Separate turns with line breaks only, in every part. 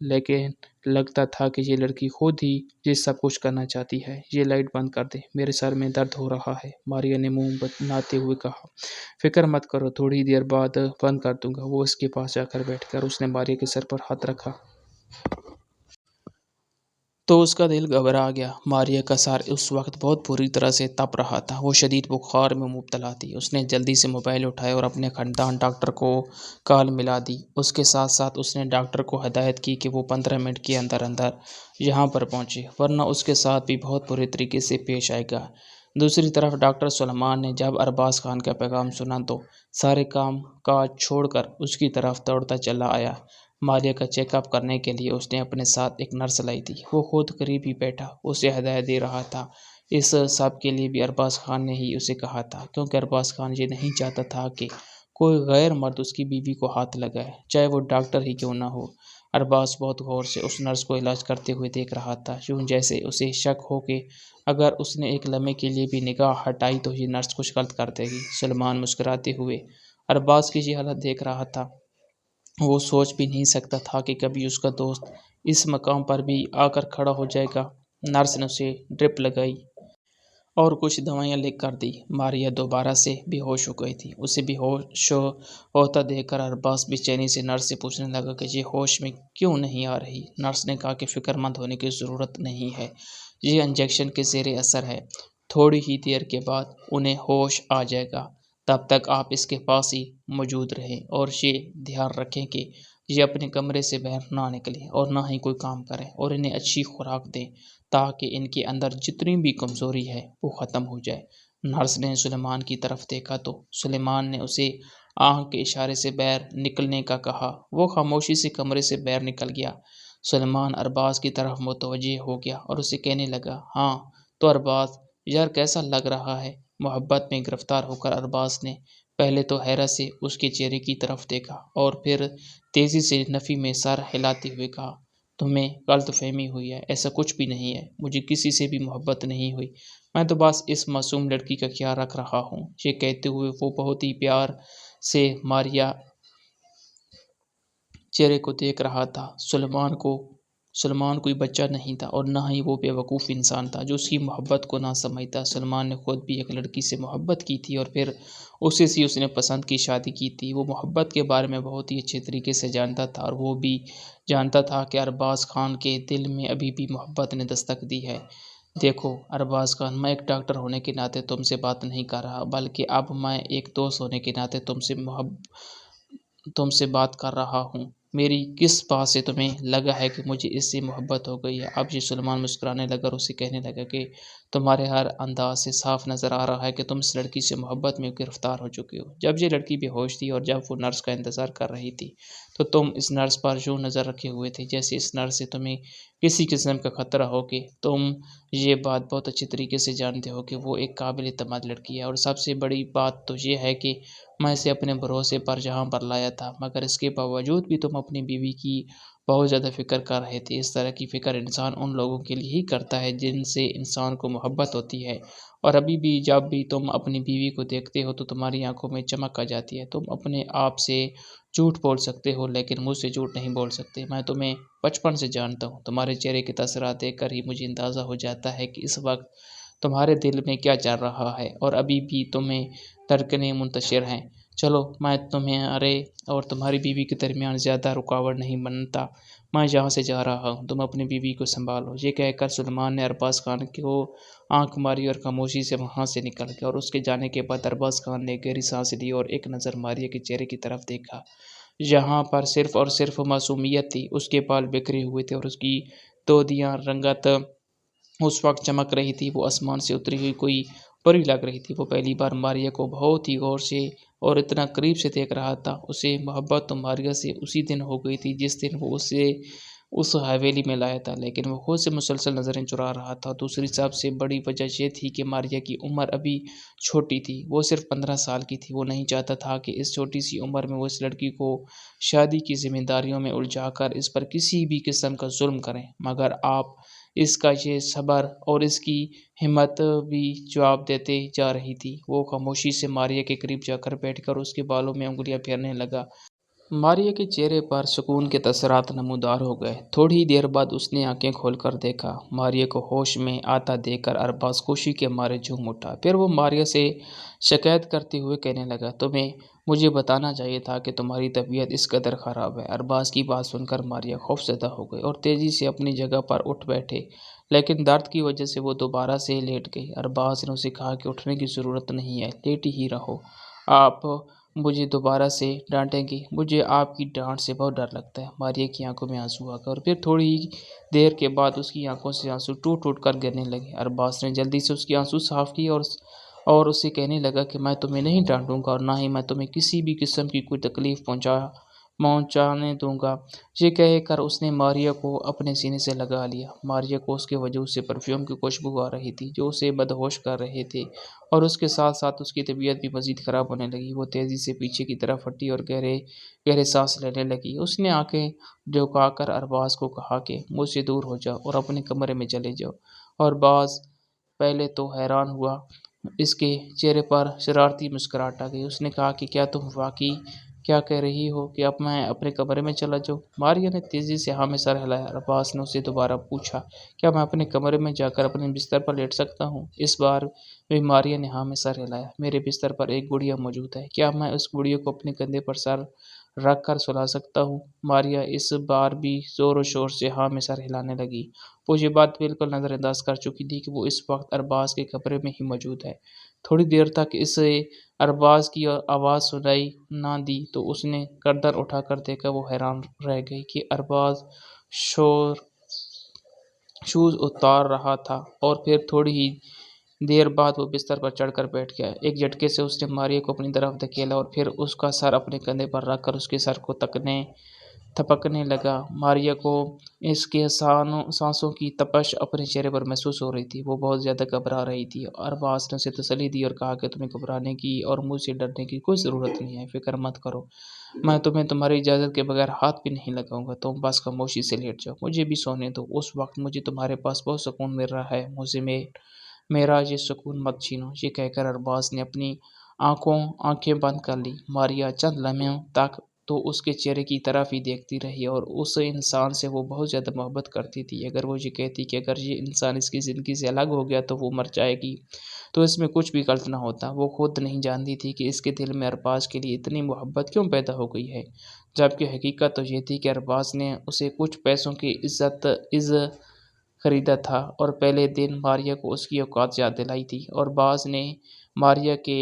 لیکن لگتا تھا کہ یہ لڑکی خود ہی یہ سب کچھ کرنا چاہتی ہے۔ یہ لائٹ بند کر دے، میرے سر میں درد ہو رہا ہے، ماریا نے منہ بناتے ہوئے کہا۔ فکر مت کرو، تھوڑی دیر بعد بند کر دوں گا۔ وہ اس کے پاس جا کر بیٹھ کر اس نے ماریا کے سر پر ہاتھ رکھا تو اس کا دل گھبرا گیا۔ ماریا کا سر اس وقت بہت بری طرح سے تپ رہا تھا، وہ شدید بخار میں مبتلا تھی۔ اس نے جلدی سے موبائل اٹھایا اور اپنے خاندان ڈاکٹر کو کال ملا دی۔ اس کے ساتھ ساتھ اس نے ڈاکٹر کو ہدایت کی کہ وہ 15 منٹ کے اندر اندر یہاں پر پہنچے، ورنہ اس کے ساتھ بھی بہت برے طریقے سے پیش آئے گا۔ دوسری طرف ڈاکٹر سلیمان نے جب ارباز خان کا پیغام سنا تو سارے کام کاج چھوڑ کر اس کی طرف دوڑتا چلا آیا۔ ماریا کا چیک اپ کرنے کے لیے اس نے اپنے ساتھ ایک نرس لائی تھی۔ وہ خود قریب ہی بیٹھا اسے ہدایت دے رہا تھا۔ اس سب کے لیے بھی ارباز خان نے ہی اسے کہا تھا، کیونکہ ارباز خان یہ نہیں چاہتا تھا کہ کوئی غیر مرد اس کی بیوی کو ہاتھ لگائے، چاہے وہ ڈاکٹر ہی کیوں نہ ہو۔ ارباز بہت غور سے اس نرس کو علاج کرتے ہوئے دیکھ رہا تھا، یوں جیسے اسے شک ہو کہ اگر اس نے ایک لمحے کے لیے بھی نگاہ ہٹائی تو یہ نرس کچھ غلط کر دے گی۔ سلیمان مسکراتے ہوئے ارباز کی یہ حالت دیکھ رہا تھا۔ وہ سوچ بھی نہیں سکتا تھا کہ کبھی اس کا دوست اس مقام پر بھی آ کر کھڑا ہو جائے گا۔ نرس نے اسے ڈرپ لگائی اور کچھ دوائیاں لکھ کر دی۔ ماریا دوبارہ سے بے ہوش ہو گئی تھی۔ اسے بے ہوش ہوتا دیکھ کر ارباز بے چینی سے نرس سے پوچھنے لگا کہ یہ ہوش میں کیوں نہیں آ رہی؟ نرس نے کہا کہ فکر مند ہونے کی ضرورت نہیں ہے، یہ انجیکشن کے زیر اثر ہے، تھوڑی ہی دیر کے بعد انہیں ہوش آ جائے گا، تب تک آپ اس کے پاس ہی موجود رہیں اور یہ دھیان رکھیں کہ یہ اپنے کمرے سے باہر نہ نکلیں اور نہ ہی کوئی کام کریں، اور انہیں اچھی خوراک دیں تاکہ ان کے اندر جتنی بھی کمزوری ہے وہ ختم ہو جائے۔ نرس نے سلیمان کی طرف دیکھا تو سلیمان نے اسے آنکھ کے اشارے سے باہر نکلنے کا کہا۔ وہ خاموشی سے کمرے سے باہر نکل گیا۔ سلیمان ارباز کی طرف متوجہ ہو گیا اور اسے کہنے لگا، ہاں تو ارباز یار کیسا لگ رہا ہے؟ محبت میں گرفتار ہو کر ارباز نے پہلے تو حیرت سے اس کے چہرے کی طرف دیکھا اور پھر تیزی سے نفی میں سر ہلاتے ہوئے کہا، تمہیں غلط فہمی ہوئی ہے، ایسا کچھ بھی نہیں ہے، مجھے کسی سے بھی محبت نہیں ہوئی، میں تو بس اس معصوم لڑکی کا خیال رکھ رہا ہوں۔ یہ کہتے ہوئے وہ بہت ہی پیار سے ماریا چہرے کو دیکھ رہا تھا۔ سلیمان کوئی بچہ نہیں تھا اور نہ ہی وہ بے وقوف انسان تھا جو اس کی محبت کو نہ سمجھتا۔ سلیمان نے خود بھی ایک لڑکی سے محبت کی تھی اور پھر اسے سے اس نے پسند کی شادی کی تھی۔ وہ محبت کے بارے میں بہت ہی اچھے طریقے سے جانتا تھا اور وہ بھی جانتا تھا کہ ارباز خان کے دل میں ابھی بھی محبت نے دستک دی ہے۔ دیکھو ارباز خان، میں ایک ڈاکٹر ہونے کے ناطے تم سے بات نہیں کر رہا، بلکہ اب میں ایک دوست ہونے کے ناطے تم سے بات کر رہا ہوں۔ میری کس بات سے تمہیں لگا ہے کہ مجھے اس سے محبت ہو گئی ہے؟ اب یہ سلیمان مسکرانے لگا اور اسے کہنے لگا کہ تمہارے ہر انداز سے صاف نظر آ رہا ہے کہ تم اس لڑکی سے محبت میں گرفتار ہو چکے ہو۔ جب یہ لڑکی بے ہوش تھی اور جب وہ نرس کا انتظار کر رہی تھی تو تم اس نرس پر یوں نظر رکھے ہوئے تھے جیسے اس نرس سے تمہیں کسی قسم کا خطرہ ہو کہ تم یہ بات بہت اچھے طریقے سے جانتے ہو کہ وہ ایک قابل اعتماد لڑکی ہے، اور سب سے بڑی بات تو یہ ہے کہ میں اسے اپنے بھروسے پر جہاں پر لایا تھا، مگر اس کے باوجود بھی تم اپنی بیوی کی بہت زیادہ فکر کر رہے تھے۔ اس طرح کی فکر انسان ان لوگوں کے لیے ہی کرتا ہے جن سے انسان کو محبت ہوتی ہے، اور ابھی بھی جب بھی تم اپنی بیوی کو دیکھتے ہو تو تمہاری آنکھوں میں چمک آ جاتی ہے۔ تم اپنے آپ سے جھوٹ بول سکتے ہو لیکن مجھ سے جھوٹ نہیں بول سکتے۔ میں تمہیں بچپن سے جانتا ہوں، تمہارے چہرے کے تاثرات دیکھ کر ہی مجھے اندازہ ہو جاتا ہے کہ اس وقت تمہارے دل میں کیا چل رہا ہے، اور ابھی بھی تمہیں دھڑکنیں منتشر ہیں۔ چلو میں تمہارے اور تمہاری بیوی کے درمیان زیادہ رکاوٹ نہیں بنتا، میں یہاں سے جا رہا ہوں، تم اپنی بیوی کو سنبھالو۔ یہ کہہ کر سلیمان نے ارباز خان کو آنکھ ماری اور خاموشی سے وہاں سے نکل گیا، اور اس کے جانے کے بعد ارباز خان نے گہری سانس لی اور ایک نظر ماریا کے چہرے کی طرف دیکھا، جہاں پر صرف اور صرف معصومیت تھی۔ اس کے بال بکھرے ہوئے تھے اور اس کی دودیاں رنگت اس وقت چمک رہی تھی، وہ آسمان سے اتری ہوئی کوئی پری لگ رہی تھی۔ وہ پہلی بار ماریا کو بہت ہی غور سے اور اتنا قریب سے دیکھ رہا تھا۔ اسے محبت تو ماریا سے اسی دن ہو گئی تھی جس دن وہ اسے اس حویلی میں لایا تھا، لیکن وہ خود سے مسلسل نظریں چرا رہا تھا۔ دوسری سب سے بڑی وجہ یہ تھی کہ ماریا کی عمر ابھی چھوٹی تھی، وہ صرف 15 سال کی تھی۔ وہ نہیں چاہتا تھا کہ اس چھوٹی سی عمر میں وہ اس لڑکی کو شادی کی ذمہ داریوں میں الجھا کر اس پر کسی بھی قسم کا ظلم کریں، مگر آپ اس کا یہ صبر اور اس کی ہمت بھی جواب دیتے جا رہی تھی۔ وہ خاموشی سے ماریا کے قریب جا کر بیٹھ کر اس کے بالوں میں انگلیاں پھیرنے لگا ماریا کے چہرے پر سکون کے تاثرات نمودار ہو گئے۔ تھوڑی ہی دیر بعد اس نے آنکھیں کھول کر دیکھا۔ ماریا کو ہوش میں آتا دیکھ کر ارباز خوشی کے مارے جھوم اٹھا۔ پھر وہ ماریا سے شکایت کرتے ہوئے کہنے لگا، تمہیں مجھے بتانا چاہیے تھا کہ تمہاری طبیعت اس قدر خراب ہے۔ ارباز کی بات سن کر ماریا خوفزدہ ہو گئی اور تیزی سے اپنی جگہ پر اٹھ بیٹھے، لیکن درد کی وجہ سے وہ دوبارہ سے لیٹ گئی۔ ارباز نے اسے کہا کہ اٹھنے کی ضرورت نہیں ہے، لیٹی ہی رہو۔ آپ مجھے دوبارہ سے ڈانٹیں گی؟ مجھے آپ کی ڈانٹ سے بہت ڈر لگتا ہے۔ ماریا کی آنکھوں میں آنسو آ گئے اور پھر تھوڑی ہی دیر کے بعد اس کی آنکھوں سے آنسو ٹوٹ ٹوٹ کر گرنے لگے۔ ارباز نے جلدی سے اس کی آنسو صاف کیے اور اسے کہنے لگا کہ میں تمہیں نہیں ڈانٹوں گا اور نہ ہی میں تمہیں کسی بھی قسم کی کوئی تکلیف پہنچانے دوں گا۔ یہ کہہ کر اس نے ماریا کو اپنے سینے سے لگا لیا۔ ماریا کو اس کے وجود سے پرفیوم کی خوشبو آ رہی تھی جو اسے بدہوش کر رہے تھے، اور اس کے ساتھ ساتھ اس کی طبیعت بھی مزید خراب ہونے لگی۔ وہ تیزی سے پیچھے کی طرف ہٹی اور گہرے گہرے سانس لینے لگی۔ اس نے آنکھیں جھکا کر ارباز کو کہا کہ مجھ سے دور ہو جاؤ اور اپنے کمرے میں چلے جاؤ۔ ارباز پہلے تو حیران ہوا، اس کے چہرے پر شرارتی مسکراہٹ آ گئی۔ اس نے کہا کہ کیا تم واقعی کیا کہہ رہی ہو کہ اب میں اپنے کمرے میں چلا جاؤں؟ ماریا نے تیزی سے ہاں میں سر ہلایا۔ ارباز نے اسے دوبارہ پوچھا، کیا میں اپنے کمرے میں جا کر اپنے بستر پر لیٹ سکتا ہوں؟ اس بار بھی ماریا نے ہاں میں سر ہلایا۔ میرے بستر پر ایک گڑیا موجود ہے، کیا میں اس گڑیا کو اپنے کندھے پر سر رکھ کر سلا سکتا ہوں؟ ماریا اس بار بھی زور و شور سے ہاں میں سر ہلانے لگی۔ وہ یہ بات بالکل نظر انداز کر چکی تھی کہ وہ اس وقت ارباز کے کمرے میں ہی موجود ہے۔ تھوڑی دیر تک اسے ارباز کی آواز سنائی نہ دی تو اس نے گردن اٹھا کر دیکھا۔ وہ حیران رہ گئی کہ ارباز شوز اتار رہا تھا اور پھر تھوڑی ہی دیر بعد وہ بستر پر چڑھ کر بیٹھ گیا۔ ایک جھٹکے سے اس نے ماریا کو اپنی طرف دھکیلا اور پھر اس کا سر اپنے کندھے پر رکھ کر اس کے سر کو تھپکنے لگا۔ ماریا کو اس کے سانسوں کی تپش اپنے چہرے پر محسوس ہو رہی تھی۔ وہ بہت زیادہ گھبرا رہی تھی۔ ارباز نے اسے تسلی دی اور کہا کہ تمہیں گھبرانے کی اور مجھ سے ڈرنے کی کوئی ضرورت نہیں ہے، فکر مت کرو، میں تمہیں تمہاری اجازت کے بغیر ہاتھ بھی نہیں لگاؤں گا، تم بس خاموشی سے لیٹ جاؤ، مجھے بھی سونے دو، اس وقت مجھے تمہارے پاس بہت سکون مل رہا ہے، مجھے میرا یہ سکون مت چھینو۔ یہ کہہ کر ارباز نے اپنی آنکھیں بند کر لی۔ ماریا چند لمحوں تک تو اس کے چہرے کی طرف ہی دیکھتی رہی، اور اس انسان سے وہ بہت زیادہ محبت کرتی تھی۔ اگر وہ یہ کہتی کہ اگر یہ انسان اس کی زندگی سے الگ ہو گیا تو وہ مر جائے گی، تو اس میں کچھ بھی غلط نہ ہوتا۔ وہ خود نہیں جانتی تھی کہ اس کے دل میں ارباز کے لیے اتنی محبت کیوں پیدا ہو گئی ہے، جبکہ حقیقت تو یہ تھی کہ ارباز نے اسے کچھ پیسوں کی عز خریدا تھا، اور پہلے دن ماریا کو اس کی اوقات یاد دلائی تھی، اور ارباز نے ماریا کے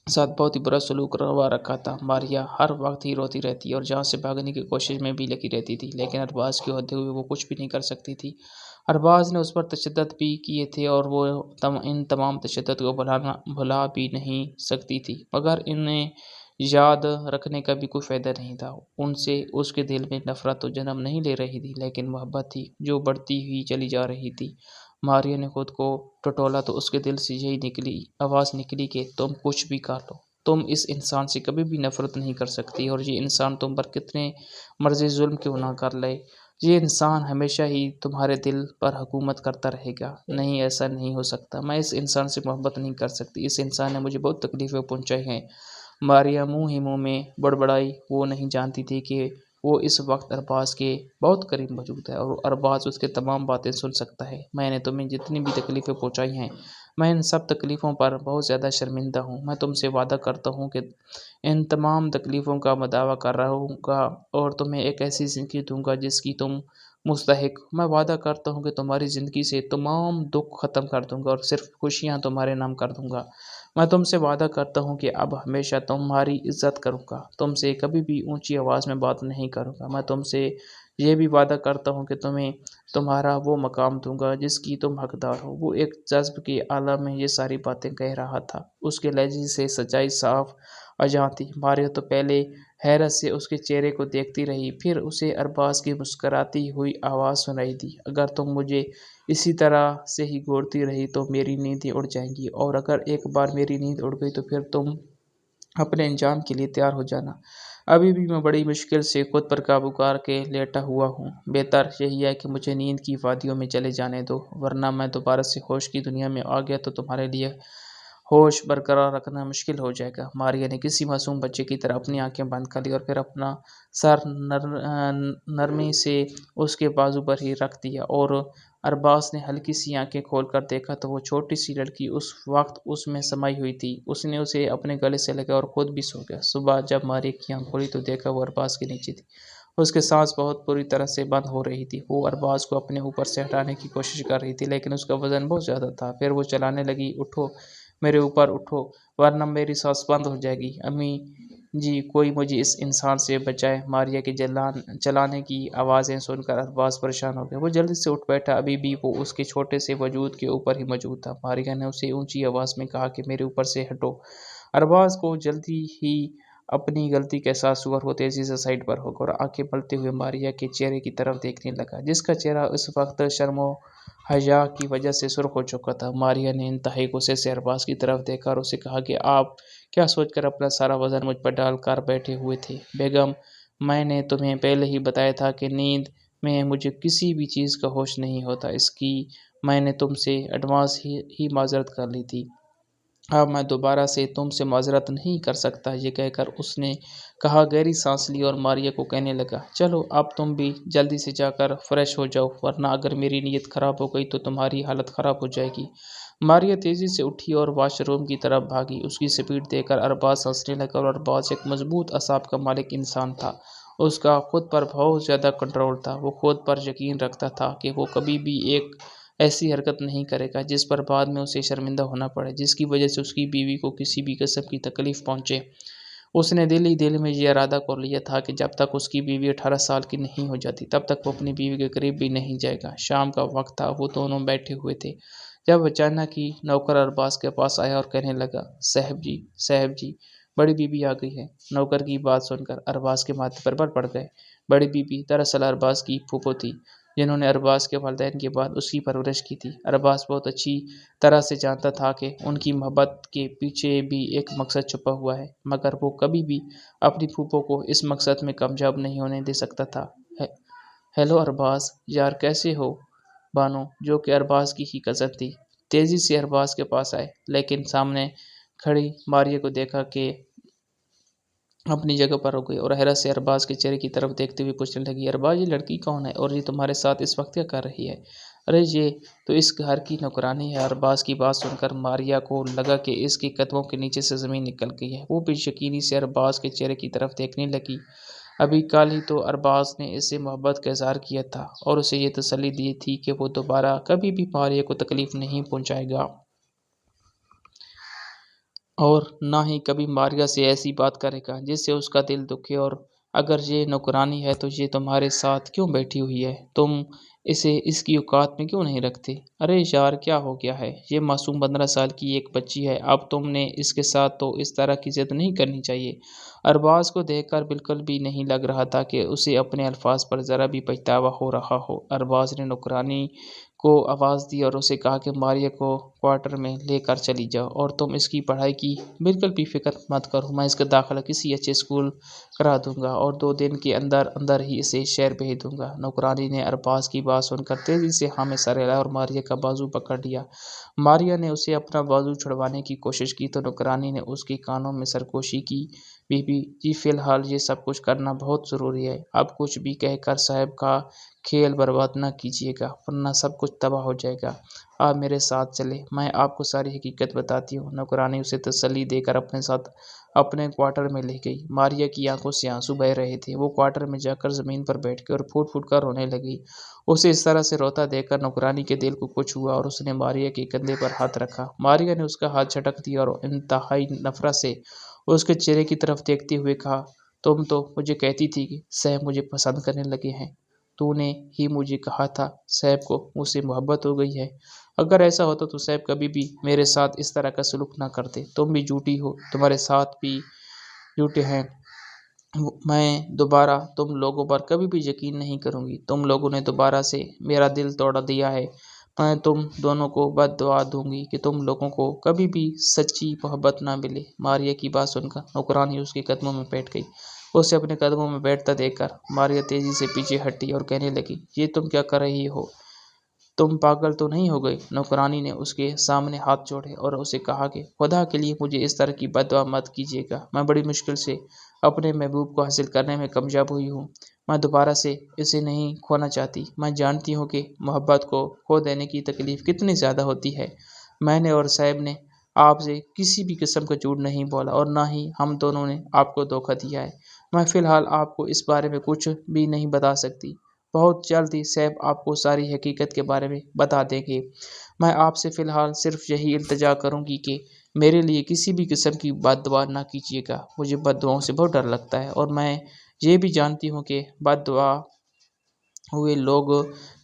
ساتھ بہت ہی برا سلوک روا رکھا تھا۔ ماریا ہر وقت ہی روتی رہتی اور جہاں سے بھاگنے کی کوشش میں بھی لگی رہتی تھی، لیکن ارباز کے ہوتے ہوئے وہ کچھ بھی نہیں کر سکتی تھی۔ ارباز نے اس پر تشدد بھی کیے تھے اور وہ ان تمام تشدد کو بھلا بھی نہیں سکتی تھی، مگر انہیں یاد رکھنے کا بھی کوئی فائدہ نہیں تھا۔ ان سے اس کے دل میں نفرت تو جنم نہیں لے رہی تھی، لیکن محبت تھی جو بڑھتی ہوئی چلی جا رہی تھی۔ ماریا نے خود کو ٹٹولا تو اس کے دل سے یہی آواز نکلی کہ تم کچھ بھی کر لو، تم اس انسان سے کبھی بھی نفرت نہیں کر سکتی، اور یہ انسان تم پر کتنے مرضی ظلم کیوں نہ کر لے، یہ انسان ہمیشہ ہی تمہارے دل پر حکومت کرتا رہے گا۔ نہیں، ایسا نہیں ہو سکتا، میں اس انسان سے محبت نہیں کر سکتی، اس انسان نے مجھے بہت تکلیفیں پہنچائی ہیں۔ ماریا منہ ہی منہ میں بڑبڑائی۔ وہ نہیں جانتی تھی کہ وہ اس وقت ارباز کے بہت قریب موجود ہے اور ارباز اس کے تمام باتیں سن سکتا ہے۔ میں نے تمہیں جتنی بھی تکلیفیں پہنچائی ہیں، میں ان سب تکلیفوں پر بہت زیادہ شرمندہ ہوں۔ میں تم سے وعدہ کرتا ہوں کہ ان تمام تکلیفوں کا میں دعویٰ کر رہا ہوں گا اور تمہیں ایک ایسی زندگی دوں گا جس کی تم مستحق ہو۔ میں وعدہ کرتا ہوں کہ تمہاری زندگی سے تمام دکھ ختم کر دوں گا اور صرف خوشیاں تمہارے نام کر دوں گا۔ میں تم سے وعدہ کرتا ہوں کہ اب ہمیشہ تمہاری عزت کروں گا، تم سے کبھی بھی اونچی آواز میں بات نہیں کروں گا۔ میں تم سے یہ بھی وعدہ کرتا ہوں کہ تمہیں تمہارا وہ مقام دوں گا جس کی تم حقدار ہو۔ وہ ایک جذب کے عالم میں یہ ساری باتیں کہہ رہا تھا، اس کے لہجے سے سچائی صاف اذہان تھی۔ ماریا تو پہلے حیرت سے اس کے چہرے کو دیکھتی رہی، پھر اسے ارباز کی مسکراتی ہوئی آواز سنائی دی، اگر تم مجھے اسی طرح سے ہی گھورتی رہی تو میری نیندیں اڑ جائیں گی، اور اگر ایک بار میری نیند اڑ گئی تو پھر تم اپنے انجام کے لیے تیار ہو جانا۔ ابھی بھی میں بڑی مشکل سے خود پر قابو کر کے لیٹا ہوا ہوں، بہتر یہی ہے کہ مجھے نیند کی وادیوں میں چلے جانے دو، ورنہ میں دوبارہ سے ہوش کی دنیا میں آ گیا تو تمہارے لیے ہوش برقرار رکھنا مشکل ہو جائے گا۔ ماریا نے کسی معصوم بچے کی طرح اپنی آنکھیں بند کر لی اور پھر اپنا سر نرمی سے اس کے بازو پر ہی رکھ دیا، اور ارباز نے ہلکی سی آنکھیں کھول کر دیکھا تو وہ چھوٹی سی لڑکی اس وقت اس میں سمائی ہوئی تھی۔ اس نے اسے اپنے گلے سے لگا اور خود بھی سو گیا۔ صبح جب ماریا کی آنکھ کھلی تو دیکھا وہ ارباز کے نیچے تھی۔ اس کی سانس بہت بری طرح سے بند ہو رہی تھی۔ وہ ارباز کو اپنے اوپر سے ہٹانے کی کوشش کر رہی تھی لیکن اس کا وزن بہت زیادہ تھا۔ پھر وہ چلانے لگی، اٹھو میرے اوپر اٹھو ورنہ میری سانس بند ہو جائے گی، امی جی کوئی مجھے اس انسان سے بچائے۔ ماریا کے چلانے کی آوازیں سن کر ارباز پریشان ہو گیا۔ وہ جلدی سے اٹھ بیٹھا، ابھی بھی وہ اس کے چھوٹے سے وجود کے اوپر ہی موجود تھا۔ ماریا نے اسے اونچی آواز میں کہا کہ میرے اوپر سے ہٹو۔ ارباز کو جلدی ہی اپنی غلطی کا احساس ہوا اور وہ تیزی سے سائڈ پر ہو گیا اور آنکھیں ملتے ہوئے ماریا کے چہرے کی طرف دیکھنے لگا، جس کا چہرہ اس وقت شرم و حیا کی وجہ سے سرخ ہو چکا تھا۔ ماریا نے انتہائی غصے سے ارباز کی طرف دیکھا اور اسے کہا کہ آپ کیا سوچ کر اپنا سارا وزن مجھ پر ڈال کر بیٹھے ہوئے تھے؟ بیگم، میں نے تمہیں پہلے ہی بتایا تھا کہ نیند میں مجھے کسی بھی چیز کا ہوش نہیں ہوتا، اس کی میں نے تم سے ایڈوانس ہی معذرت کر لی تھی۔ اب میں دوبارہ سے تم سے معذرت نہیں کر سکتا۔ یہ کہہ کر اس نے کہا گہری سانس لی اور ماریا کو کہنے لگا، چلو اب تم بھی جلدی سے جا کر فریش ہو جاؤ ورنہ اگر میری نیت خراب ہو گئی تو تمہاری حالت خراب ہو جائے گی۔ ماریا تیزی سے اٹھی اور واش روم کی طرف بھاگی۔ اس کی سپیڈ دیکھ کر ارباز ہنسنے لگا اور ارباز ایک مضبوط اعصاب کا مالک انسان تھا۔ اس کا خود پر بہت زیادہ کنٹرول تھا۔ وہ خود پر یقین رکھتا تھا کہ وہ کبھی بھی ایک ایسی حرکت نہیں کرے گا جس پر بعد میں اسے شرمندہ ہونا پڑے، جس کی وجہ سے اس کی بیوی کو کسی بھی قسم کی تکلیف پہنچے۔ اس نے دل ہی دل میں یہ ارادہ کر لیا تھا کہ جب تک اس کی بیوی 18 سال کی نہیں ہو جاتی تب تک وہ اپنی بیوی کے قریب بھی نہیں جائے گا۔ شام کا وقت تھا، وہ دونوں بیٹھے ہوئے تھے جب اچانک ہی نوکر ارباز کے پاس آیا اور کہنے لگا، صاحب جی بڑی بیوی آ گئی ہے۔ نوکر کی بات سن کر ارباز کے ماتھے پر بل پڑ گئے۔ بڑی بیوی دراصل ارباز کی پھوپھو تھی، جنہوں نے ارباز کے والدین کے بعد اس کی پرورش کی تھی۔ ارباز بہت اچھی طرح سے جانتا تھا کہ ان کی محبت کے پیچھے بھی ایک مقصد چھپا ہوا ہے، مگر وہ کبھی بھی اپنی پھوپھو کو اس مقصد میں کامیاب نہیں ہونے دے سکتا تھا۔ ہیلو ارباز یار، کیسے ہو؟ بانو، جو کہ ارباز کی ہی کزن تھی، تیزی سے ارباز کے پاس آئے، لیکن سامنے کھڑی ماریا کو دیکھا کہ اپنی جگہ پر ہو گئی اور حیرت سے ارباز کے چہرے کی طرف دیکھتے ہوئے پوچھنے لگی، ارباز یہ لڑکی کون ہے اور یہ تمہارے ساتھ اس وقت کیا کر رہی ہے؟ ارے یہ تو اس گھر کی نوکرانی ہے۔ ارباز کی بات سن کر ماریا کو لگا کہ اس کے قدموں کے نیچے سے زمین نکل گئی ہے۔ وہ بے یقینی سے ارباز کے چہرے کی طرف دیکھنے لگی۔ ابھی کل ہی تو ارباز نے اس سے محبت کا اظہار کیا تھا اور اسے یہ تسلی دی تھی کہ وہ دوبارہ کبھی بھی ماریا کو تکلیف نہیں پہنچائے گا اور نہ ہی کبھی ماریا سے ایسی بات کرے گا جس سے اس کا دل دکھے۔ اور اگر یہ نوکرانی ہے تو یہ تمہارے ساتھ کیوں بیٹھی ہوئی ہے؟ تم اسے اس کی اوقات میں کیوں نہیں رکھتے؟ ارے یار کیا ہو گیا ہے؟ یہ معصوم 15 سال کی ایک بچی ہے، اب تم نے اس کے ساتھ تو اس طرح کی ضد نہیں کرنی چاہیے۔ ارباز کو دیکھ کر بالکل بھی نہیں لگ رہا تھا کہ اسے اپنے الفاظ پر ذرا بھی پچھتاوا ہو رہا ہو۔ ارباز نے نوکرانی کو آواز دی اور اسے کہا کہ ماریا کو کوارٹر میں لے کر چلی جاؤ اور تم اس کی پڑھائی کی بالکل بھی فکر مت کرو، میں اس کا داخلہ کسی اچھے اسکول کرا دوں گا اور 2 دن کے اندر اندر ہی اسے شہر بھیج دوں گا۔ نوکرانی نے ارباز کی بات سن کر تیزی سے ہاں میں سر ہلایا اور ماریا کا بازو پکڑ لیا۔ ماریا نے اسے اپنا بازو چھڑوانے کی کوشش کی تو نوکرانی نے اس کے کانوں میں سرگوشی کی، بی بی جی فی الحال یہ سب کچھ کرنا بہت ضروری ہے، اب کچھ بھی کہہ کر صاحب کا کھیل برباد نہ کیجیے گا ورنہ سب کچھ تباہ ہو جائے گا۔ آپ میرے ساتھ چلیں، میں آپ کو ساری حقیقت بتاتی ہوں۔ نوکرانی اسے تسلی دے کر اپنے ساتھ اپنے کوارٹر میں لے گئی۔ ماریا کی آنکھوں سے آنسو بہہ رہے تھے، وہ کوارٹر میں جا کر زمین پر بیٹھ گئی اور پھوٹ پھوٹ کر رونے لگی۔ اسے اس طرح سے روتا دیکھ کر نوکرانی کے دل کو کچھ ہوا اور اس نے ماریا کے کندھے پر ہاتھ رکھا۔ ماریا نے اس کا ہاتھ جھٹک دیا اور انتہائی نفرت سے اس کے چہرے کی طرف دیکھتے ہوئے کہا، تم تو مجھے کہتی تھی کہ صاحب مجھے پسند کرنے لگے ہیں، تو نے ہی مجھے کہا تھا صاحب کو مجھ سے محبت ہو گئی ہے۔ اگر ایسا ہوتا تو صاحب کبھی بھی میرے ساتھ اس طرح کا سلوک نہ کرتے۔ تم بھی جھوٹی ہو، تمہارے ساتھ بھی جھوٹے ہیں، میں دوبارہ تم لوگوں پر کبھی بھی یقین نہیں کروں گی۔ تم لوگوں نے دوبارہ سے میرا دل توڑ دیا ہے، میں تم دونوں کو بد دعا دوں گی کہ تم لوگوں کو کبھی بھی سچی محبت نہ ملے۔ ماریا کی بات سن کر نوکرانی اس کے قدموں میں بیٹھ گئی۔ اسے اپنے قدموں میں بیٹھتا دیکھ کر ماریا تیزی سے پیچھے ہٹی اور کہنے لگی، یہ تم کیا کر رہی ہو؟ تم پاگل تو نہیں ہو گئی؟ نوکرانی نے اس کے سامنے ہاتھ جوڑے اور اسے کہا کہ خدا کے لیے مجھے اس طرح کی بد دعا مت کیجیے گا، میں بڑی مشکل سے اپنے محبوب کو حاصل کرنے میں کامیاب ہوئی ہوں، میں دوبارہ سے اسے نہیں کھونا چاہتی، میں جانتی ہوں کہ محبت کو کھو دینے کی تکلیف کتنی زیادہ ہوتی ہے، میں نے اور صاحب نے آپ سے کسی بھی قسم کا جھوٹ نہیں بولا اور نہ ہی ہم دونوں نے آپ کو دھوکہ دیا ہے، میں فی الحال آپ کو اس بارے میں کچھ بھی نہیں بتا سکتی، بہت جلد ہی صاحب آپ کو ساری حقیقت کے بارے میں بتا دیں گے، میں آپ سے فی الحال صرف یہی التجا کروں گی کہ میرے لیے کسی بھی قسم کی بد دعا نہ کیجیے گا، مجھے بد دعاؤں سے بہت ڈر لگتا ہے اور میں یہ بھی جانتی ہوں کہ بد دعا ہوئے لوگ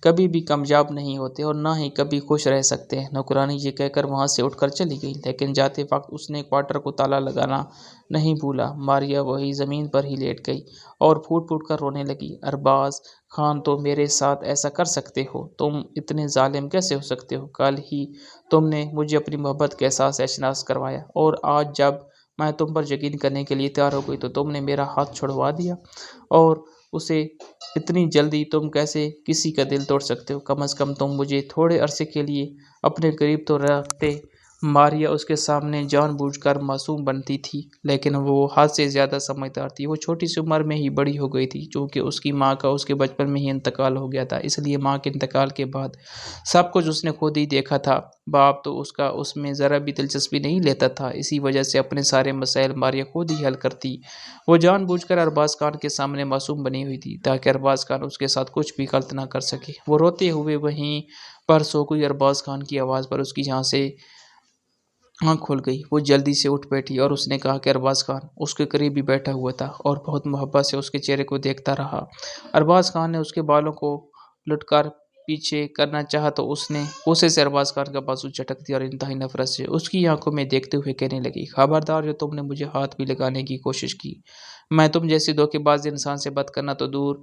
کبھی بھی کامیاب نہیں ہوتے اور نہ ہی کبھی خوش رہ سکتے ہیں۔ نوکرانی یہ کہہ کر وہاں سے اٹھ کر چلی گئی، لیکن جاتے وقت اس نے کوارٹر کو تالا لگانا نہیں بھولا۔ ماریا وہی زمین پر ہی لیٹ گئی اور پھوٹ پھوٹ کر رونے لگی۔ ارباز خان تم میرے ساتھ ایسا کر سکتے ہو؟ تم اتنے ظالم کیسے ہو سکتے ہو؟ کل ہی تم نے مجھے اپنی محبت کے احساس سے اشناس کروایا اور آج جب میں تم پر یقین کرنے کے لیے تیار ہو گئی تو تم نے میرا ہاتھ چھڑوا دیا، اور اسے اتنی جلدی تم کیسے کسی کا دل توڑ سکتے ہو؟ کم از کم تم مجھے تھوڑے عرصے کے لیے اپنے قریب تو رکھتے۔ ماریا اس کے سامنے جان بوجھ کر معصوم بنتی تھی، لیکن وہ حد سے زیادہ سمجھدار تھی۔ وہ چھوٹی سی عمر میں ہی بڑی ہو گئی تھی، چونکہ اس کی ماں کا اس کے بچپن میں ہی انتقال ہو گیا تھا، اس لیے ماں کے انتقال کے بعد سب کچھ اس نے خود ہی دیکھا تھا۔ باپ تو اس کا اس میں ذرا بھی دلچسپی نہیں لیتا تھا، اسی وجہ سے اپنے سارے مسائل ماریا خود ہی حل کرتی۔ وہ جان بوجھ کر ارباز خان کے سامنے معصوم بنی ہوئی تھی تاکہ ارباز خان اس کے ساتھ کچھ بھی غلط نہ کر سکے۔ وہ روتے ہوئے وہیں پر سو گئی۔ ارباز خان کی آواز پر اس کی جہاں سے آنکھ کھل گئی۔ وہ جلدی سے اٹھ بیٹھی اور اس نے کہا کہ ارباز خان اس کے قریب ہی بیٹھا ہوا تھا اور بہت محبت سے اس کے چہرے کو دیکھتا رہا۔ ارباز خان نے اس کے بالوں کو لٹ کر پیچھے کرنا چاہا تو اس نے غصے سے ارباز خان کا بازو جھٹک دیا اور انتہائی نفرت سے اس کی آنکھوں میں دیکھتے ہوئے کہنے لگی، خبردار، جو تم نے مجھے ہاتھ بھی لگانے کی کوشش کی، میں تم جیسے دھوکے باز انسان سے بات کرنا تو دور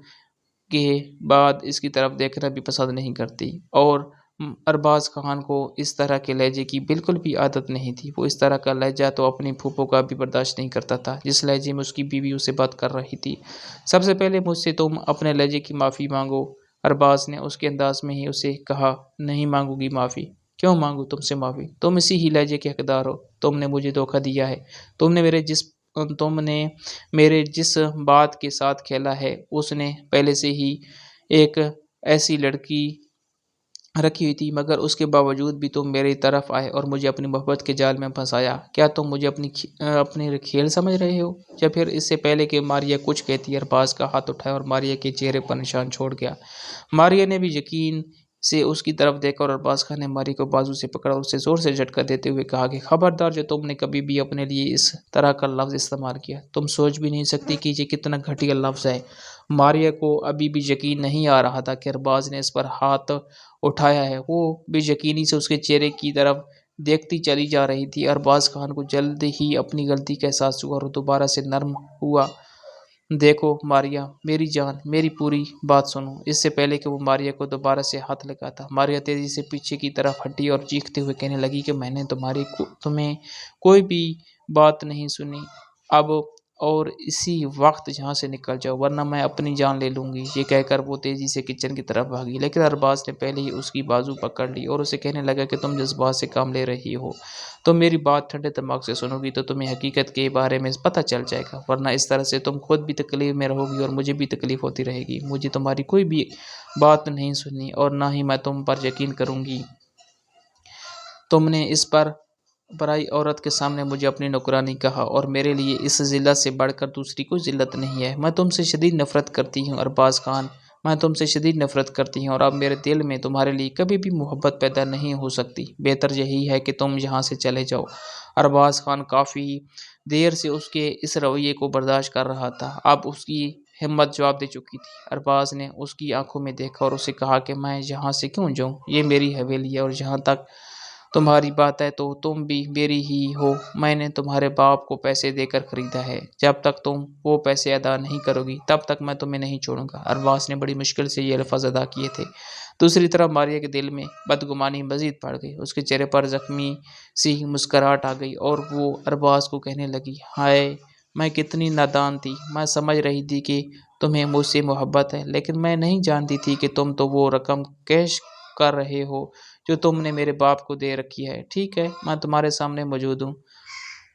کے بعد اس کی طرف دیکھنا بھی پسند نہیں کرتی۔ اور ارباز خان کو اس طرح کے لہجے کی بالکل بھی عادت نہیں تھی۔ وہ اس طرح کا لہجہ تو اپنی پھوپھو کا بھی برداشت نہیں کرتا تھا جس لہجے میں اس کی بیوی اسے بات کر رہی تھی۔ سب سے پہلے مجھ سے تم اپنے لہجے کی معافی مانگو، ارباز نے اس کے انداز میں ہی اسے کہا۔ نہیں مانگوں گی معافی۔ کیوں مانگوں تم سے معافی؟ تم اسی ہی لہجے کے حقدار ہو، تم نے مجھے دھوکہ دیا ہے، تم نے میرے جس بات کے ساتھ کھیلا ہے اس نے پہلے سے ہی ایک ایسی لڑکی رکھی ہوئی تھی، مگر اس کے باوجود بھی تم میری طرف آئے اور مجھے اپنی محبت کے جال میں پھنسایا۔ کیا تم مجھے اپنی کھیل سمجھ رہے ہو؟ یا پھر اس سے پہلے کہ ماریا کچھ کہتی، ارباز کا ہاتھ اٹھایا اور ماریا کے چہرے پر نشان چھوڑ گیا۔ ماریا نے بھی یقین سے اس کی طرف دیکھا اور ارباز خان نے ماریا کو بازو سے پکڑا اور اسے زور سے جھٹکا دیتے ہوئے کہا کہ خبردار، جو تم نے کبھی بھی اپنے لیے اس طرح کا لفظ استعمال کیا، تم سوچ بھی نہیں سکتی کہ یہ کتنا گھٹیا لفظ ہے۔ ماریا کو ابھی بھی یقین نہیں آ رہا تھا کہ ارباز نے اس پر ہاتھ اٹھایا ہے۔ وہ بے یقینی سے اس کے چہرے کی طرف دیکھتی چلی جا رہی تھی۔ ارباز خان کو جلد ہی اپنی غلطی کا احساس ہوا اور دوبارہ سے نرم ہوا۔ دیکھو ماریا، میری جان، میری پوری بات سنو۔ اس سے پہلے کہ وہ ماریا کو دوبارہ سے ہاتھ لگاتا، ماریا تیزی سے پیچھے کی طرف ہٹی اور چیختے ہوئے کہنے لگی کہ میں نے تمہیں کوئی بھی بات نہیں سنی، اب اور اسی وقت یہاں سے نکل جاؤ ورنہ میں اپنی جان لے لوں گی۔ یہ کہہ کر وہ تیزی سے کچن کی طرف بھاگی، لیکن ارباز نے پہلے ہی اس کی بازو پکڑ لی اور اسے کہنے لگا کہ تم جذبات سے کام لے رہی ہو، تم میری بات ٹھنڈے دماغ سے سنو گی تو تمہیں حقیقت کے بارے میں پتہ چل جائے گا، ورنہ اس طرح سے تم خود بھی تکلیف میں رہو گی اور مجھے بھی تکلیف ہوتی رہے گی۔ مجھے تمہاری کوئی بھی بات نہیں سننی اور نہ ہی میں تم پر یقین کروں گی۔ تم نے اس پرائی عورت کے سامنے مجھے اپنی نوکرانی کہا اور میرے لیے اس ذلت سے بڑھ کر دوسری کوئی ذلت نہیں ہے۔ میں تم سے شدید نفرت کرتی ہوں ارباز خان، میں تم سے شدید نفرت کرتی ہوں اور اب میرے دل میں تمہارے لیے کبھی بھی محبت پیدا نہیں ہو سکتی۔ بہتر یہی ہے کہ تم یہاں سے چلے جاؤ۔ ارباز خان کافی دیر سے اس کے اس رویے کو برداشت کر رہا تھا، اب اس کی ہمت جواب دے چکی تھی۔ ارباز نے اس کی آنکھوں میں دیکھا اور اسے کہا کہ میں یہاں سے کیوں جاؤں؟ یہ میری حویلی ہے اور جہاں تک تمہاری بات ہے تو تم بھی میری ہی ہو۔ میں نے تمہارے باپ کو پیسے دے کر خریدا ہے، جب تک تم وہ پیسے ادا نہیں کرو گی تب تک میں تمہیں نہیں چھوڑوں گا۔ ارباز نے بڑی مشکل سے یہ الفاظ ادا کیے تھے۔ دوسری طرف ماریا کے دل میں بدگمانی مزید بڑھ گئی، اس کے چہرے پر زخمی سی مسکراہٹ آ گئی اور وہ ارباز کو کہنے لگی، ہائے میں کتنی نادان تھی، میں سمجھ رہی تھی کہ تمہیں مجھ سے محبت ہے، لیکن میں نہیں جانتی تھی کہ تم تو وہ رقم کیش کر رہے ہو جو تم نے میرے باپ کو دے رکھی ہے۔ ٹھیک ہے، میں تمہارے سامنے موجود ہوں،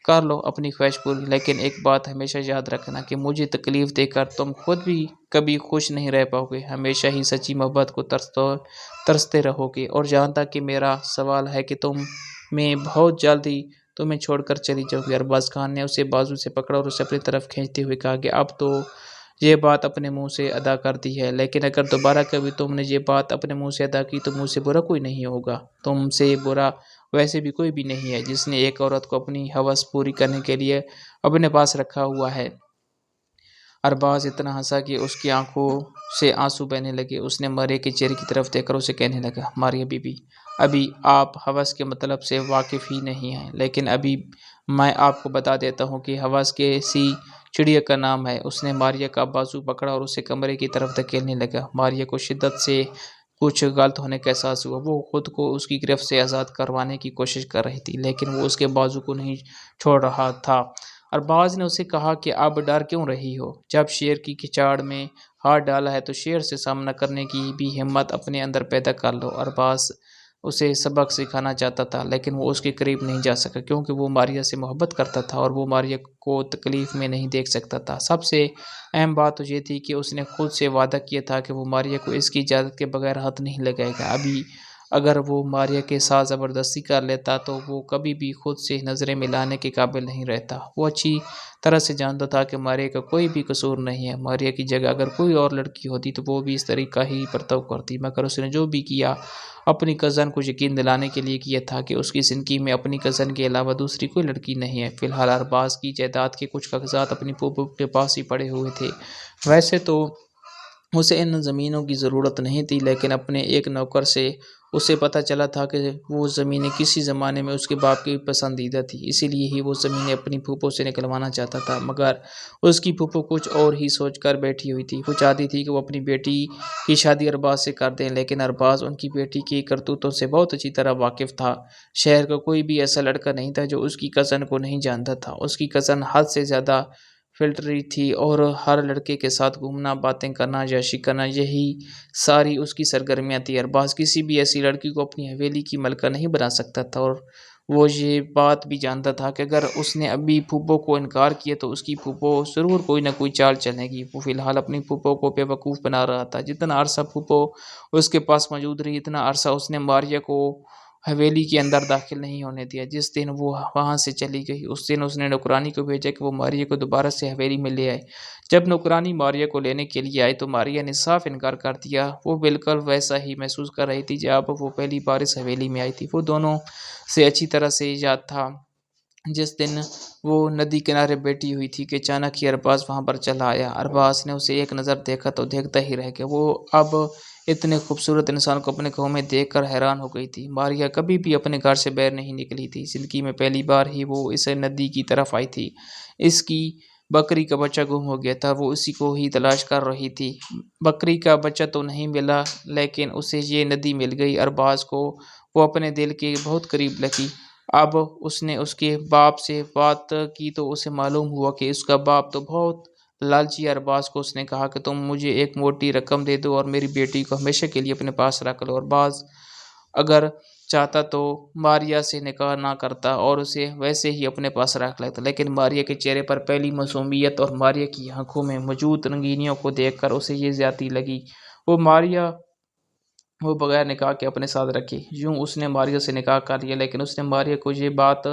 کر لو اپنی خواہش پوری، لیکن ایک بات ہمیشہ یاد رکھنا کہ مجھے تکلیف دے کر تم خود بھی کبھی خوش نہیں رہ پاؤ گے، ہمیشہ ہی سچی محبت کو ترستے رہو گے، اور جہاں تک کہ میرا سوال ہے کہ میں بہت جلدی تمہیں چھوڑ کر چلی جاؤ گی۔ ارباز خان نے اسے بازو سے پکڑا اور اسے اپنی طرف کھینچتے ہوئے کہا کہ اب تو یہ بات اپنے منہ سے ادا کر دی ہے، لیکن اگر دوبارہ کبھی تم نے یہ بات اپنے منہ سے ادا کی تو مجھ سے برا کوئی نہیں ہوگا، تم سے برا ویسے بھی کوئی بھی نہیں ہے جس نے ایک عورت کو اپنی ہوس پوری کرنے کے لیے اپنے پاس رکھا ہوا ہے۔ ارباز اتنا ہنسا کہ اس کی آنکھوں سے آنسو بہنے لگے۔ اس نے ماریا کے چہرے کی طرف دیکھ کر اسے کہنے لگا، ماریا بی بی، ابھی آپ ہوس کے مطلب سے واقف ہی نہیں ہیں، لیکن ابھی میں آپ کو بتا دیتا ہوں کہ ہوس کیسی چڑیا کا نام ہے۔ اس نے ماریا کا بازو پکڑا اور اسے کمرے کی طرف دھکیلنے لگا۔ ماریا کو شدت سے کچھ غلط ہونے کا احساس ہوا۔ وہ خود کو اس کی گرفت سے آزاد کروانے کی کوشش کر رہی تھی، لیکن وہ اس کے بازو کو نہیں چھوڑ رہا تھا۔ ارباز نے اسے کہا کہ اب ڈر کیوں رہی ہو؟ جب شیر کی کچاڑ میں ہاتھ ڈالا ہے تو شیر سے سامنا کرنے کی بھی ہمت اپنے اندر پیدا کر لو۔ ارباز اسے سبق سکھانا چاہتا تھا، لیکن وہ اس کے قریب نہیں جا سکا کیونکہ وہ ماریا سے محبت کرتا تھا اور وہ ماریا کو تکلیف میں نہیں دیکھ سکتا تھا۔ سب سے اہم بات تو یہ تھی کہ اس نے خود سے وعدہ کیا تھا کہ وہ ماریا کو اس کی اجازت کے بغیر ہاتھ نہیں لگائے گا۔ ابھی اگر وہ ماریا کے ساتھ زبردستی کر لیتا تو وہ کبھی بھی خود سے نظریں ملانے کے قابل نہیں رہتا۔ وہ اچھی طرح سے جانتا تھا کہ ماریا کا کوئی بھی قصور نہیں ہے۔ ماریا کی جگہ اگر کوئی اور لڑکی ہوتی تو وہ بھی اس طریقہ ہی برتاؤ کرتی، مگر اس نے جو بھی کیا اپنی کزن کو یقین دلانے کے لیے کیا تھا کہ اس کی زندگی میں اپنی کزن کے علاوہ دوسری کوئی لڑکی نہیں ہے۔ فی الحال ارباز کی جائیداد کے کچھ کاغذات اپنی پھوپھو کے پاس ہی پڑے ہوئے تھے۔ ویسے تو اسے ان زمینوں کی ضرورت نہیں تھی، لیکن اپنے ایک نوکر سے اسے پتہ چلا تھا کہ وہ زمینیں کسی زمانے میں اس کے باپ کی پسندیدہ تھی، اسی لیے ہی وہ زمینیں اپنی پھوپھو سے نکلوانا چاہتا تھا۔ مگر اس کی پھوپھو کچھ اور ہی سوچ کر بیٹھی ہوئی تھی۔ وہ چاہتی تھی کہ وہ اپنی بیٹی کی شادی ارباز سے کر دیں، لیکن ارباز ان کی بیٹی کی کرتوتوں سے بہت اچھی طرح واقف تھا۔ شہر کا کوئی بھی ایسا لڑکا نہیں تھا جو اس کی کزن کو نہیں جانتا تھا۔ اس کی کزن حد سے زیادہ فلرٹی تھی اور ہر لڑکے کے ساتھ گھومنا، باتیں کرنا، عیاشی کرنا، یہی ساری اس کی سرگرمیاں تھیں۔ ارباز کسی بھی ایسی لڑکی کو اپنی حویلی کی ملکہ نہیں بنا سکتا تھا، اور وہ یہ بات بھی جانتا تھا کہ اگر اس نے ابھی پھوپھو کو انکار کیا تو اس کی پھوپھو ضرور کوئی نہ کوئی چال چلے گی۔ وہ فی الحال اپنی پھوپھو کو بے وقوف بنا رہا تھا۔ جتنا عرصہ پھوپھو اس کے پاس موجود رہی اتنا عرصہ اس نے ماریا کو حویلی کے اندر داخل نہیں ہونے دیا۔ جس دن وہ وہاں سے چلی گئی اس دن اس نے نوکرانی کو بھیجا کہ وہ ماریا کو دوبارہ سے حویلی میں لے آئے۔ جب نوکرانی ماریا کو لینے کے لیے آئی تو ماریا نے صاف انکار کر دیا۔ وہ بالکل ویسا ہی محسوس کر رہی تھی جب وہ پہلی بار اس حویلی میں آئی تھی۔ وہ دونوں سے اچھی طرح سے یاد تھا جس دن وہ ندی کنارے بیٹھی ہوئی تھی کہ اچانک ہی ارباز وہاں پر چلا آیا۔ ارباز نے اسے ایک نظر دیکھا تو دیکھتا ہی رہ گیا۔ وہ اب اتنے خوبصورت انسان کو اپنے گھروں میں دیکھ کر حیران ہو گئی تھی۔ ماریا کبھی بھی اپنے گھر سے باہر نہیں نکلی تھی۔ زندگی میں پہلی بار ہی وہ اس ندی کی طرف آئی تھی۔ اس کی بکری کا بچہ گم ہو گیا تھا، وہ اسی کو ہی تلاش کر رہی تھی۔ بکری کا بچہ تو نہیں ملا لیکن اسے یہ ندی مل گئی۔ ارباز کو وہ اپنے دل کے بہت قریب لگی۔ اب اس نے اس کے باپ سے بات کی تو اسے معلوم ہوا کہ اس کا باپ تو بہت لالچی ہے۔ ارباز کو اس نے کہا کہ تم مجھے ایک موٹی رقم دے دو اور میری بیٹی کو ہمیشہ کے لیے اپنے پاس رکھ لو۔ ارباز اگر چاہتا تو ماریا سے نکاح نہ کرتا اور اسے ویسے ہی اپنے پاس رکھ لیتا، لیکن ماریا کے چہرے پر پہلی معصومیت اور ماریا کی آنکھوں میں موجود رنگینیوں کو دیکھ کر اسے یہ زیادتی لگی۔ وہ بغیر نکاح کے اپنے ساتھ رکھے۔ یوں اس نے ماریا سے نکاح کر لیا، لیکن اس نے ماریا کو یہ بات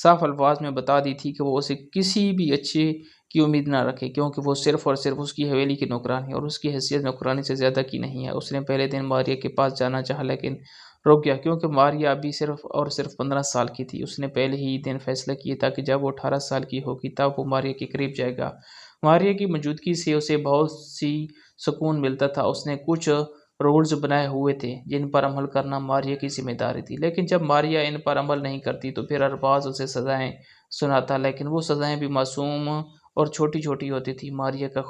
صاف الفاظ میں بتا دی تھی کہ وہ اسے کسی بھی اچھے کی امید نہ رکھے، کیونکہ وہ صرف اور صرف اس کی حویلی کی نوکرانی ہے اور اس کی حیثیت نوکرانی سے زیادہ کی نہیں ہے۔ اس نے پہلے دن ماریا کے پاس جانا چاہا لیکن رک گیا کیونکہ ماریا ابھی صرف اور صرف 15 سال کی تھی۔ اس نے پہلے ہی دن فیصلہ کیا تھا کہ جب وہ 18 سال کی ہوگی تب وہ ماریا کے قریب جائے گا۔ ماریا کی موجودگی سے اسے بہت سی سکون ملتا تھا۔ اس نے کچھ رولز بنائے ہوئے تھے جن پر عمل کرنا ماریا کی ذمہ داری تھی، لیکن جب ماریا ان پر عمل نہیں کرتی تو پھر ارباز اسے سزائیں سناتا، لیکن وہ سزائیں بھی معصوم اور چھوٹی چھوٹی ہوتی تھی۔ ماریا کا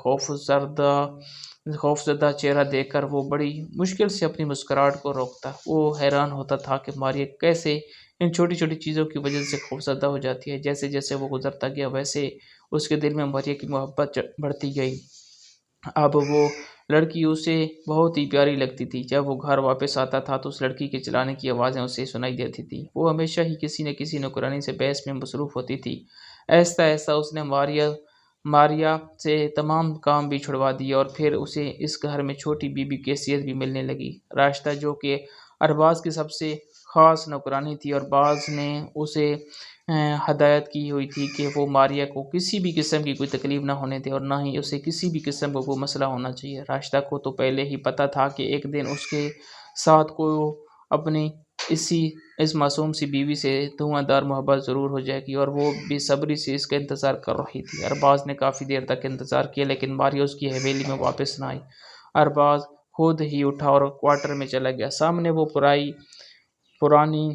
خوفزدہ چہرہ دیکھ کر وہ بڑی مشکل سے اپنی مسکراہٹ کو روکتا۔ وہ حیران ہوتا تھا کہ ماریا کیسے ان چھوٹی چھوٹی چیزوں کی وجہ سے خوفزدہ ہو جاتی ہے۔ جیسے جیسے وہ گزرتا گیا ویسے اس کے دل میں ماریا کی محبت بڑھتی گئی۔ اب وہ لڑکی اسے بہت ہی پیاری لگتی تھی۔ جب وہ گھر واپس آتا تھا تو اس لڑکی کے چلانے کی آوازیں اسے سنائی دیتی تھی۔ وہ ہمیشہ ہی کسی نہ کسی نوکرانی سے بحث میں مصروف ہوتی تھی۔ آہستہ آہستہ اس نے ماریا سے تمام کام بھی چھڑوا دیے اور پھر اسے اس گھر میں چھوٹی بیوی کی حیثیت بھی ملنے لگی۔ راشدہ جو کہ ارباز کی سب سے خاص نوکرانی تھی اور باز نے اسے ہدایت کی ہوئی تھی کہ وہ ماریا کو کسی بھی قسم کی کوئی تکلیف نہ ہونے دے اور نہ ہی اسے کسی بھی قسم کا کوئی مسئلہ ہونا چاہیے۔ راشدہ کو تو پہلے ہی پتہ تھا کہ ایک دن اس کے ساتھ کو اپنی اس معصوم سی بیوی سے دھواں دار محبت ضرور ہو جائے گی اور وہ بے صبری سے اس کا انتظار کر رہی تھی۔ ارباز نے کافی دیر تک انتظار کیا لیکن ماریا اس کی حویلی میں واپس نہ آئی۔ ارباز خود ہی اٹھا اور کوارٹر میں چلا گیا۔ سامنے وہ پرانی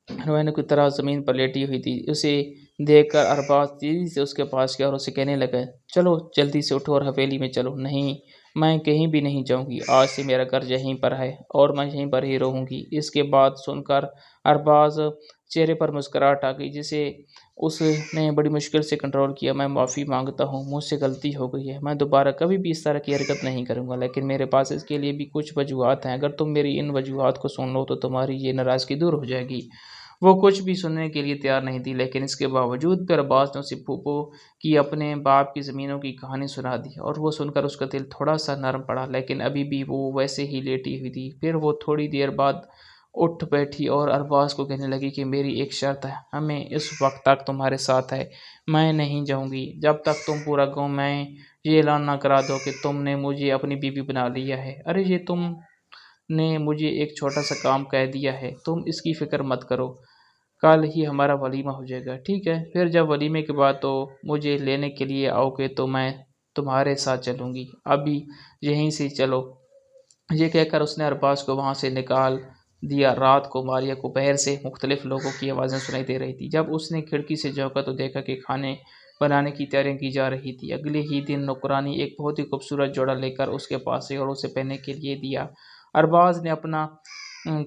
ہیروئن کی طرح زمین پر لیٹی ہوئی تھی۔ اسے دیکھ کر ارباز تیزی سے اس کے پاس گیا اور اسے کہنے لگا، چلو جلدی سے اٹھو اور حویلی میں چلو۔ نہیں، میں کہیں بھی نہیں جاؤں گی، آج سے میرا گھر یہیں پر ہے اور میں یہیں پر ہی رہوں گی۔ اس کے بات سن کر ارباز چہرے پر مسکراہٹ آ گئی جسے اس نے بڑی مشکل سے کنٹرول کیا۔ میں معافی مانگتا ہوں، مجھ سے غلطی ہو گئی ہے، میں دوبارہ کبھی بھی اس طرح کی حرکت نہیں کروں گا، لیکن میرے پاس اس کے لیے بھی کچھ وجوہات ہیں۔ اگر تم میری ان وجوہات کو سن لو تو تمہاری یہ ناراضگی دور ہو جائے گی۔ وہ کچھ بھی سننے کے لیے تیار نہیں تھی، لیکن اس کے باوجود بھی ارباز نے اسے پھوپھو کی اپنے باپ کی زمینوں کی کہانی سنا دی اور وہ سن کر اس کا دل تھوڑا سا نرم پڑا، لیکن ابھی بھی وہ ویسے ہی لیٹی ہوئی تھی۔ پھر وہ تھوڑی دیر بعد اٹھ بیٹھی اور ارباز کو کہنے لگی کہ میری ایک شرط ہے، میں اس وقت تک تمہارے ساتھ ہے، میں نہیں جاؤں گی جب تک تم پورا گاؤں میں یہ اعلان نہ کرا دو کہ تم نے مجھے اپنی بیوی بنا لیا ہے۔ ارے یہ تم نے مجھے ایک چھوٹا سا کام کہہ دیا ہے، تم اس کی فکر مت کرو، کل ہی ہمارا ولیمہ ہو جائے گا، ٹھیک ہے؟ پھر جب ولیمے کے بعد تو مجھے لینے کے لیے آؤ گے تو میں تمہارے ساتھ چلوں گی، ابھی یہیں سے چلو۔ یہ کہہ کر اس نے ارباز کو وہاں سے نکال دیا۔ رات کو ماریا کو باہر سے مختلف لوگوں کی آوازیں سنائی دے رہی تھی۔ جب اس نے کھڑکی سے جھانکا تو دیکھا کہ کھانے بنانے کی تیاریاں کی جا رہی تھی۔ اگلے ہی دن نوکرانی ایک بہت ہی خوبصورت جوڑا لے کر اس کے پاس آئی اور اسے پہننے کے لیے دیا۔ ارباز نے اپنا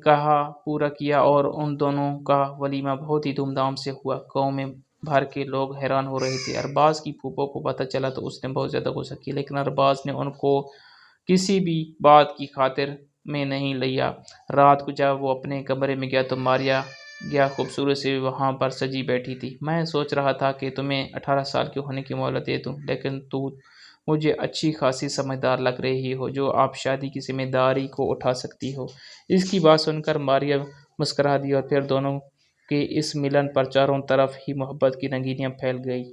کہا پورا کیا اور ان دونوں کا ولیمہ بہت ہی دھوم دھام سے ہوا۔ گاؤں میں بھر کے لوگ حیران ہو رہے تھے۔ ارباز کی پھوپھو کو پتہ چلا تو اس نے بہت زیادہ غصہ کیا، لیکن ارباز نے ان کو کسی بھی بات کی خاطر میں نہیں لیا۔ رات کو جب وہ اپنے کمرے میں گیا تو ماریا خوبصورت سے وہاں پر سجی بیٹھی تھی۔ میں سوچ رہا تھا کہ تمہیں 18 سال کے ہونے کی مہلت دے دوں، لیکن تو مجھے اچھی خاصی سمجھدار لگ رہی ہو جو آپ شادی کی ذمہ داری کو اٹھا سکتی ہو۔ اس کی بات سن کر ماریا مسکرا دی اور پھر دونوں کے اس ملن پر چاروں طرف ہی محبت کی رنگینیاں پھیل گئی۔